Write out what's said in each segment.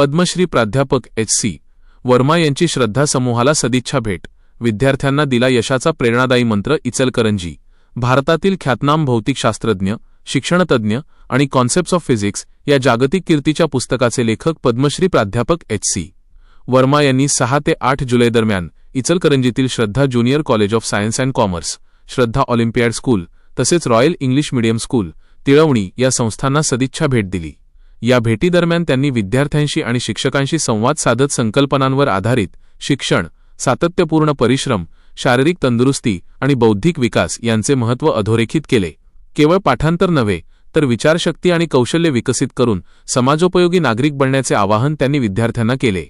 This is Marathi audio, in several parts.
पद्मश्री प्राध्यापक एच.सी. वर्मा यांची श्रद्धा समूहाला सदिच्छा भेट. विद्यार्थ्यांना दिला यशाचा प्रेरणादायी मंत्र. इचलकरंजी. भारतातील ख्यातनाम भौतिकशास्त्रज्ञ, शिक्षणतज्ञ आणि कॉन्सेप्ट्स ऑफ फिजिक्स या जागतिक कीर्तीच्या पुस्तकाचे लेखक पद्मश्री प्राध्यापक एच.सी. वर्मा यांनी 6 ते 8 जुलै दरम्यान इचलकरंजीतील Shraddha junior college of science and commerce, Shraddha olympiad school तसेच royal English medium school, Tilvani या संस्थांना सदिच्छा भेट दिली. या भेटीदरम्यान त्यांनी विद्यार्थ्यांशी आणि शिक्षकांशी संवाद साधत संकल्पनांवर आधारित शिक्षण, सातत्यपूर्ण परिश्रम, शारीरिक तंदुरुस्ती आणि बौद्धिक विकास यांचे महत्त्व अधोरेखित केले. केवळ पाठांतर नव्हे तर विचारशक्ती आणि कौशल्य विकसित करून समाजोपयोगी नागरिक बनण्याचे आवाहन त्यांनी विद्यार्थ्यांना केले.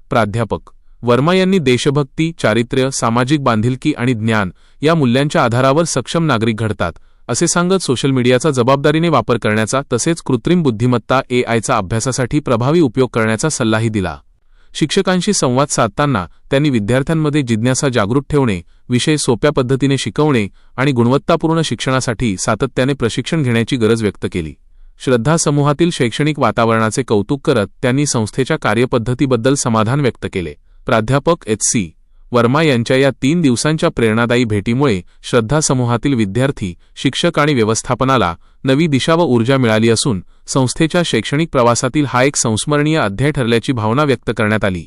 प्राध्यापक वर्मा यांनी देशभक्ती, चारित्र्य, सामाजिक बांधिलकी आणि ज्ञान या मूल्यांच्या आधारावर सक्षम नागरिक घडतात असे सांगत सोशल मीडियाचा जबाबदारीने वापर करण्याचा तसेच कृत्रिम बुद्धिमत्ता एआयचा अभ्यासासाठी प्रभावी उपयोग करण्याचा सल्लाही दिला. शिक्षकांशी संवाद साधताना त्यांनी विद्यार्थ्यांमध्ये जिज्ञासा जागृत ठेवणे, विषय सोप्या पद्धतीने शिकवणे आणि गुणवत्तापूर्ण शिक्षणासाठी सातत्याने प्रशिक्षण घेण्याची गरज व्यक्त केली. श्रद्धा समूहातील शैक्षणिक वातावरणाचे कौतुक करत त्यांनी संस्थेच्या कार्यपद्धतीबद्दल समाधान व्यक्त केले. प्राध्यापक एच.सी. वर्मा यांच्या या 3 दिवसांच्या प्रेरणादायी भेटीमुळे श्रद्धा समूहातील विद्यार्थी, शिक्षक आणि व्यवस्थापनाला नवी दिशा व ऊर्जा मिळाली असून संस्थेच्या शैक्षणिक प्रवासातील हा एक संस्मरणीय अध्याय ठरल्याची भावना व्यक्त करण्यात आली.